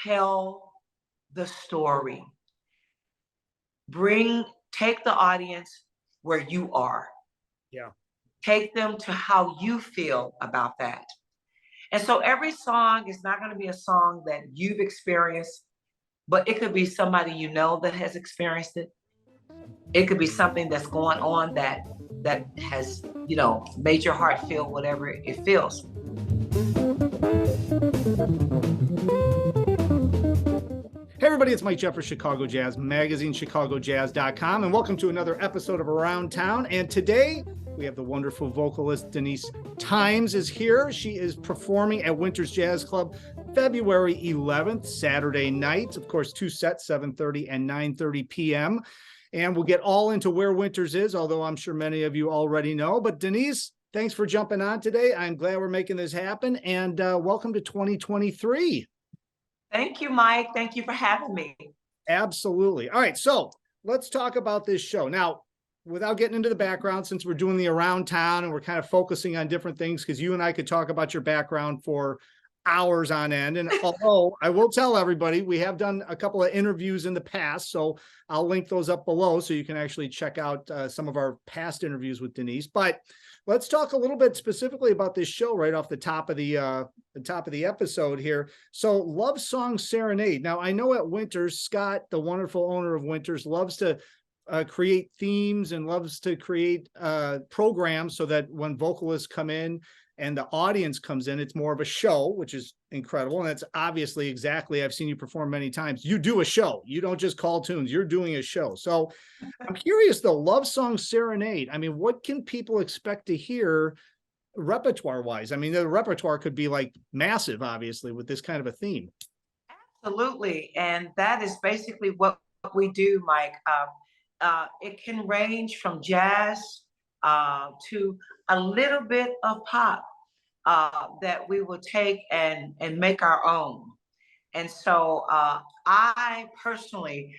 tell the story. Take the audience where you are. Yeah. Take them to how you feel about that. And so every song is not going to be a song that you've experienced, but it could be somebody you know that has experienced it. It could be something that's going on that has, made your heart feel whatever it feels. Hey everybody, it's Mike Jeffers, Chicago Jazz Magazine, ChicagoJazz.com, and welcome to another episode of Around Town. And today we have the wonderful vocalist Denise Thimes is here. She is performing at Winters Jazz Club February 11th, Saturday night. Of course, two sets, 7:30 and 9:30 p.m. And we'll get all into where Winters is, although I'm sure many of you already know. But Denise, thanks for jumping on today. I'm glad we're making this happen, and welcome to 2023. Thank you, Mike. Thank you for having me. Absolutely. All right, so let's talk about this show. Now, without getting into the background, since we're doing the Around Town and we're kind of focusing on different things, because you and I could talk about your background for hours on end. And although I will tell everybody, we have done a couple of interviews in the past, so I'll link those up below so you can actually check out some of our past interviews with Denise. But let's talk a little bit specifically about this show right off the top of the episode here. So, Love Song Serenade. Now, I know at Winters, Scott, the wonderful owner of Winters, loves to create themes and loves to create programs so that when vocalists come in and the audience comes in, it's more of a show, which is incredible. And that's obviously exactly, I've seen you perform many times. You do a show. You don't just call tunes. You're doing a show. So I'm curious though, Love Song Serenade. I mean, what can people expect to hear repertoire wise? I mean, the repertoire could be like massive, obviously, with this kind of a theme. Absolutely. And that is basically what we do, Mike. It can range from jazz to a little bit of pop that we will take and make our own. And so I personally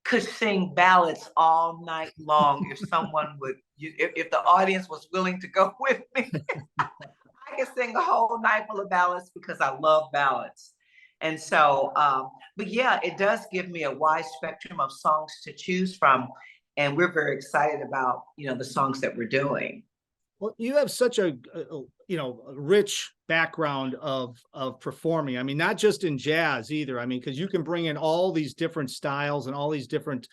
could sing ballads all night long if someone would, if the audience was willing to go with me. I could sing a whole night full of ballads because I love ballads. And so, but yeah, it does give me a wide spectrum of songs to choose from. And we're very excited about, the songs that we're doing. Well, you have such a rich background of performing. I mean, not just in jazz either. I mean, because you can bring in all these different styles and all these different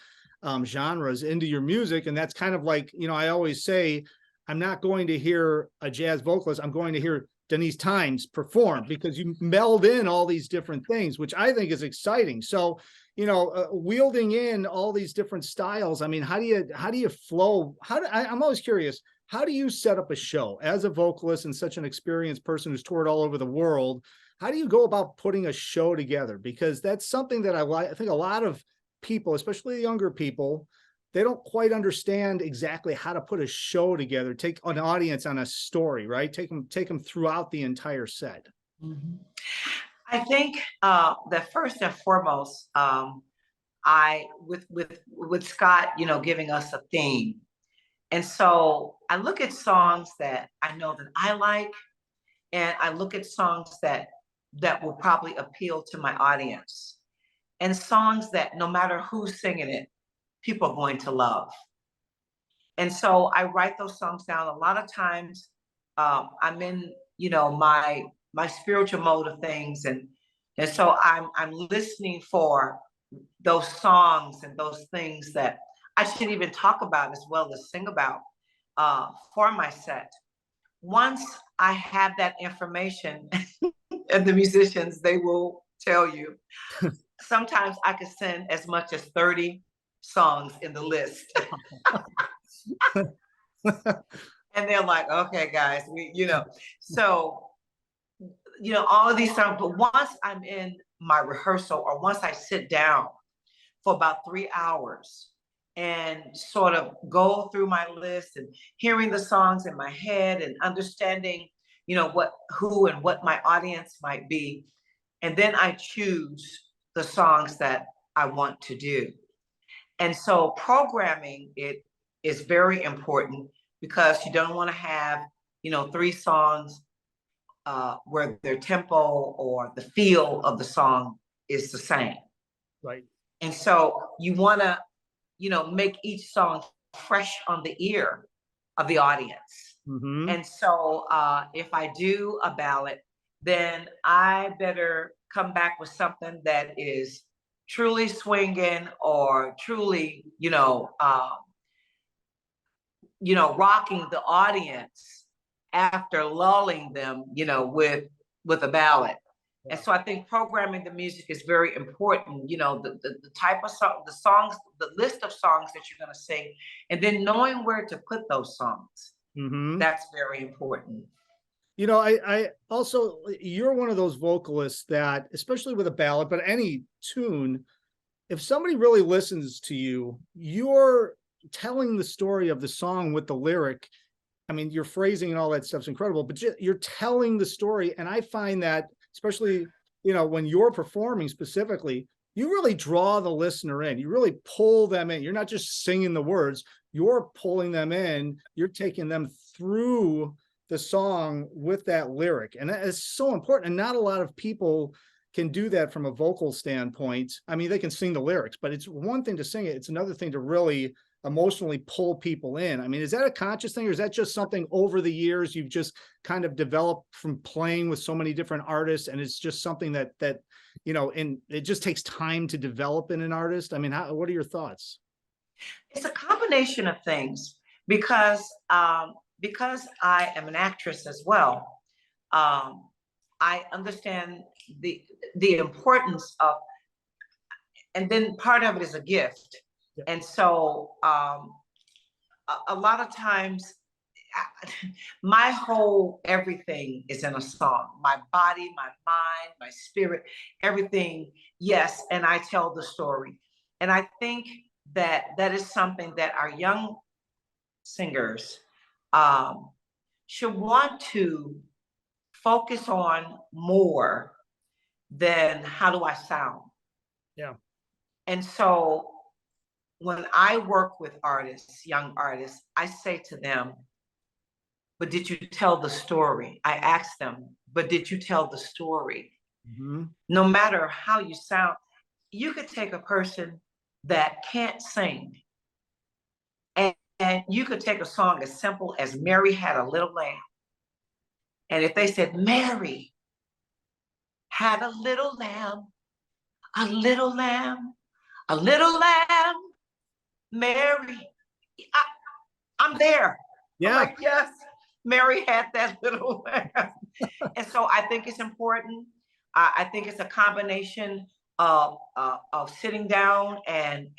genres into your music. And that's kind of like, I always say, I'm not going to hear a jazz vocalist. I'm going to hear Denise Thimes perform, because you meld in all these different things, which I think is exciting. So, wielding in all these different styles. I mean, how do you flow? I'm always curious. How do you set up a show as a vocalist and such an experienced person who's toured all over the world? How do you go about putting a show together? Because that's something that I think a lot of people, especially the younger people, they don't quite understand exactly how to put a show together, take an audience on a story, right? Take them throughout the entire set. Mm-hmm. I think that first and foremost, with Scott, giving us a theme. And so I look at songs that I know that I like, and I look at songs that will probably appeal to my audience, and songs that no matter who's singing it, people are going to love. And so I write those songs down. A lot of times I'm in, my spiritual mode of things. And so I'm listening for those songs and those things that I should even talk about as well as sing about for my set. Once I have that information, and the musicians, they will tell you, sometimes I could send as much as 30 songs in the list. And they're like, okay, guys, so, all of these songs. But once I'm in my rehearsal, or once I sit down for about 3 hours and sort of go through my list and hearing the songs in my head and understanding, who and what my audience might be. And then I choose the songs that I want to do. And so programming it is very important, because you don't want to have, 3 songs where their tempo or the feel of the song is the same. Right. And so you want to, make each song fresh on the ear of the audience. Mm-hmm. And so if I do a ballad, then I better come back with something that is truly swinging or truly, rocking the audience after lulling them, with a ballad. And so I think programming the music is very important, the type of song, the songs, the list of songs that you're going to sing, and then knowing where to put those songs. Mm-hmm. That's very important. I also, you're one of those vocalists that, especially with a ballad, but any tune, if somebody really listens to you, you're telling the story of the song with the lyric. I mean, your phrasing and all that stuff's incredible, but you're telling the story. And I find that, especially, when you're performing specifically, you really draw the listener in. You really pull them in. You're not just singing the words, you're pulling them in. You're taking them through the song with that lyric. And that is so important. And not a lot of people can do that from a vocal standpoint. I mean, they can sing the lyrics, but it's one thing to sing it. It's another thing to really emotionally pull people in. I mean, is that a conscious thing, or is that just something over the years you've just kind of developed from playing with so many different artists, and it's just something that and it just takes time to develop in an artist? I mean, what are your thoughts? It's a combination of things, because I am an actress as well. I understand the importance of, and then part of it is a gift. Yeah. And so a lot of times my whole everything is in a song. My body, my mind, my spirit, everything. Yes. And I tell the story. And I think that is something that our young singers should want to focus on more than how do I sound. Yeah. And so when I work with artists, young artists, I say to them, but did you tell the story? I ask them, but did you tell the story? Mm-hmm. No matter how you sound, you could take a person that can't sing, and you could take a song as simple as Mary Had a Little Lamb. And if they said, Mary had a little lamb, a little lamb, a little lamb, Mary, I'm there. Yeah. I'm like, yes, Mary had that little lamb. And so I think it's important. I think it's a combination of sitting down and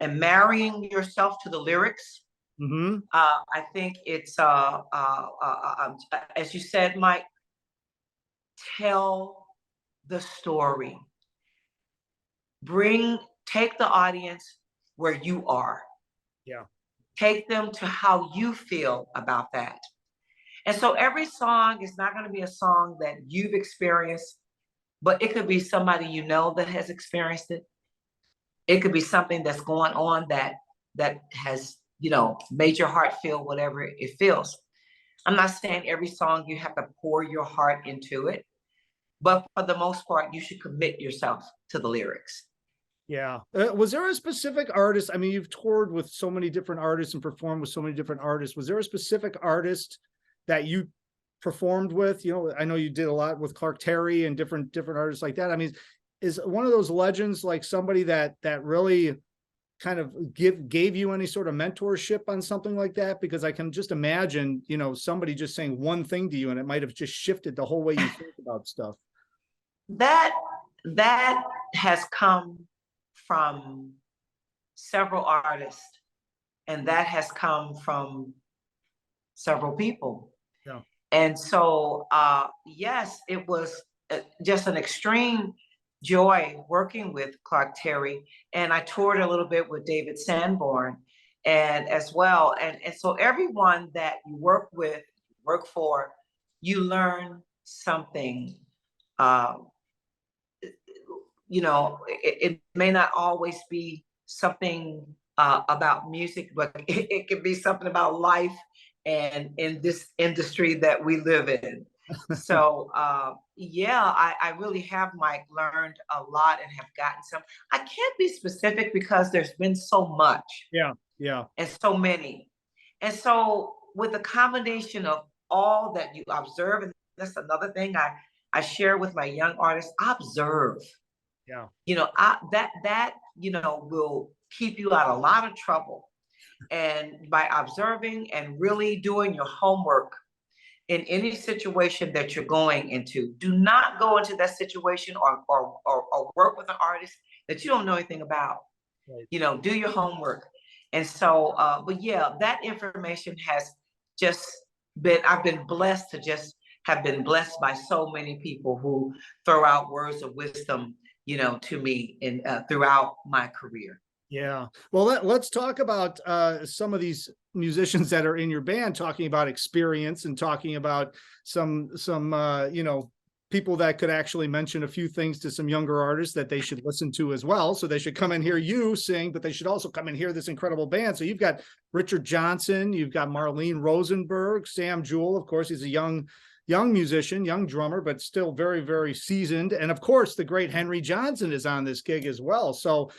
marrying yourself to the lyrics. Mm-hmm. I think it's as you said, Mike, tell the story. Take the audience where you are. Yeah. Take them to how you feel about that. And so every song is not going to be a song that you've experienced, but it could be somebody that has experienced it. It could be something that's going on that has, made your heart feel whatever it feels. I'm not saying every song you have to pour your heart into it, but for the most part, you should commit yourself to the lyrics. Yeah. Was there a specific artist? I mean, you've toured with so many different artists and performed with so many different artists. Was there a specific artist that you performed with? I know you did a lot with Clark Terry and different artists like that. I mean, is one of those legends like somebody that really kind of gave you any sort of mentorship on something like that? Because I can just imagine, somebody just saying one thing to you and it might have just shifted the whole way you think about stuff. That has come from several artists, and that has come from several people. Yeah. And so, yes, it was just an extreme joy working with Clark Terry, and I toured a little bit with David Sanborn, and as well. And so everyone that you work for, you learn something. It may not always be something about music, but it can be something about life and in this industry that we live in. So yeah, I really have, Mike, learned a lot and have gotten some. I can't be specific because there's been so much Yeah, yeah, and so many. And so with the combination of all that you observe, and that's another thing I share with my young artists, observe. yeah, That will keep you out of a lot of trouble. And by observing and really doing your homework in any situation that you're going into, do not go into that situation or work with an artist that you don't know anything about. right. Do your homework. And so, but yeah, that information has just I've been blessed to just have been blessed by so many people who throw out words of wisdom, to me in throughout my career. Yeah. Well, let's talk about some of these musicians that are in your band, talking about experience and talking about some people that could actually mention a few things to some younger artists that they should listen to as well. So they should come and hear you sing, but they should also come and hear this incredible band. So you've got Richard Johnson, you've got Marlene Rosenberg, Sam Jewell. Of course, he's a young musician, young drummer, but still very, very seasoned. And of course, the great Henry Johnson is on this gig as well. So,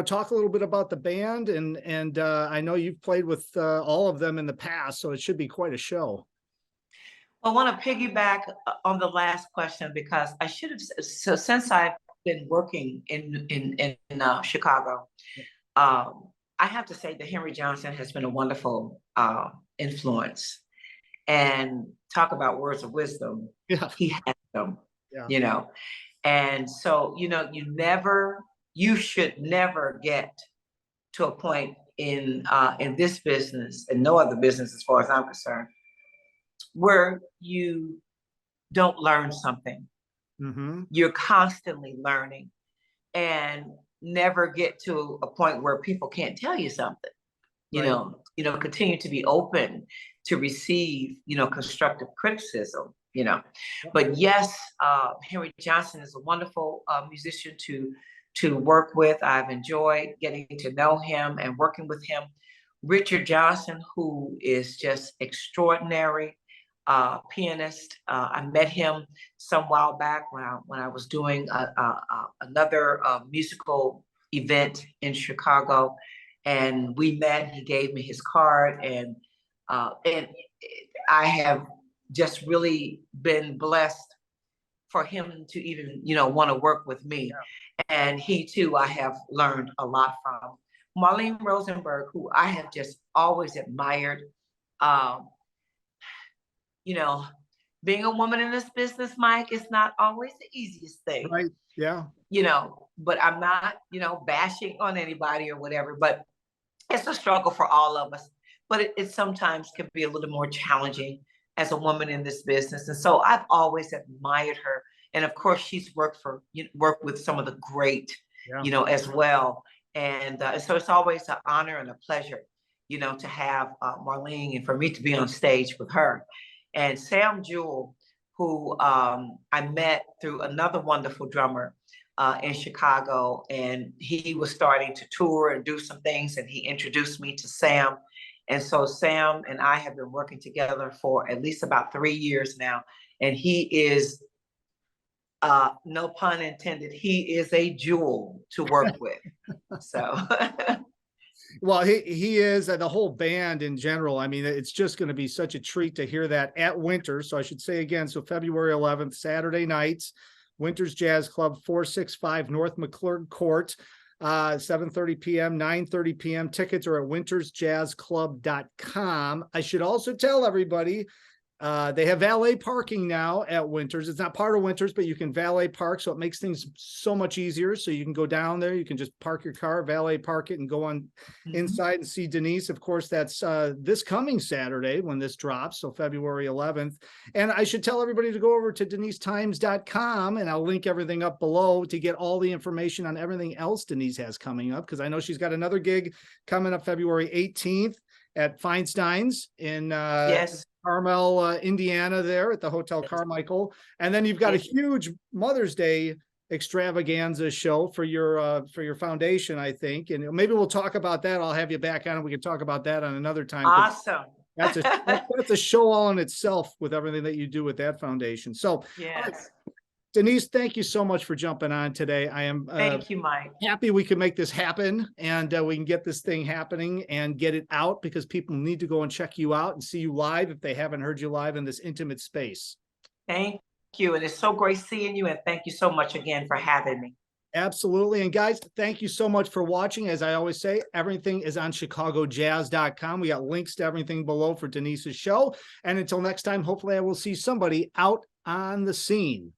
talk a little bit about the band, and I know you've played with all of them in the past, so it should be quite a show. I want to piggyback on the last question because I should have. So since I've been working in Chicago, I have to say that Henry Johnson has been a wonderful influence. And talk about words of wisdom. Yeah, He has them. yeah. And so you should never get to a point in this business and no other business, as far as I'm concerned, where you don't learn something. Mm-hmm. You're constantly learning, and never get to a point where people can't tell you something. Right. Continue to be open to receive, constructive criticism. But yes, Henry Johnson is a wonderful musician to work with. I've enjoyed getting to know him and working with him. Richard Johnson, who is just extraordinary pianist. I met him some while back when I was doing another musical event in Chicago, and we met. He gave me his card, and I have just really been blessed for him to even want to work with me. And he too, I have learned a lot from. Marlene Rosenberg, who I have just always admired. Being a woman in this business, Mike, is not always the easiest thing. Right. Yeah. But I'm not, bashing on anybody or whatever, but it's a struggle for all of us. But it sometimes can be a little more challenging as a woman in this business. And so I've always admired her. And of course, she's worked with some of the great, as well. And so it's always an honor and a pleasure, to have Marlene and for me to be on stage with her. And Sam Jewell, who I met through another wonderful drummer in Chicago, and he was starting to tour and do some things, and he introduced me to Sam. And so Sam and I have been working together for at least about 3 years now, and he is, no pun intended, he is a jewel to work with. So. Well, he is, and the whole band in general. I mean, it's just going to be such a treat to hear that at Winters. So I should say again, so February 11th, Saturday nights, Winters Jazz Club, 465 North McClurg Court, 7:30 p.m., 9:30 p.m. Tickets are at wintersjazzclub.com. I should also tell everybody, they have valet parking now at Winters. It's not part of Winters, but you can valet park, so it makes things so much easier. So you can go down there, you can just park your car, valet park it, and go on inside and see Denise. Of course, that's this coming Saturday when this drops, so February 11th. And I should tell everybody to go over to DeniseThimes.com, and I'll link everything up below to get all the information on everything else Denise has coming up, because I know she's got another gig coming up February 18th at Feinstein's in Yes. Carmel, Indiana, there at the Hotel Carmichael. And then you've got a huge Mother's Day extravaganza show for your foundation, I think. And maybe we'll talk about that. I'll have you back on and we can talk about that on another time. Awesome. That's a show all in itself with everything that you do with that foundation. So, Yes. Denise, thank you so much for jumping on today. I am Thank you, Mike. happy we can make this happen, and we can get this thing happening and get it out, because people need to go and check you out and see you live if they haven't heard you live in this intimate space. Thank you. And it's so great seeing you. And thank you so much again for having me. Absolutely. And guys, thank you so much for watching. As I always say, everything is on chicagojazz.com. We got links to everything below for Denise's show. And until next time, hopefully I will see somebody out on the scene.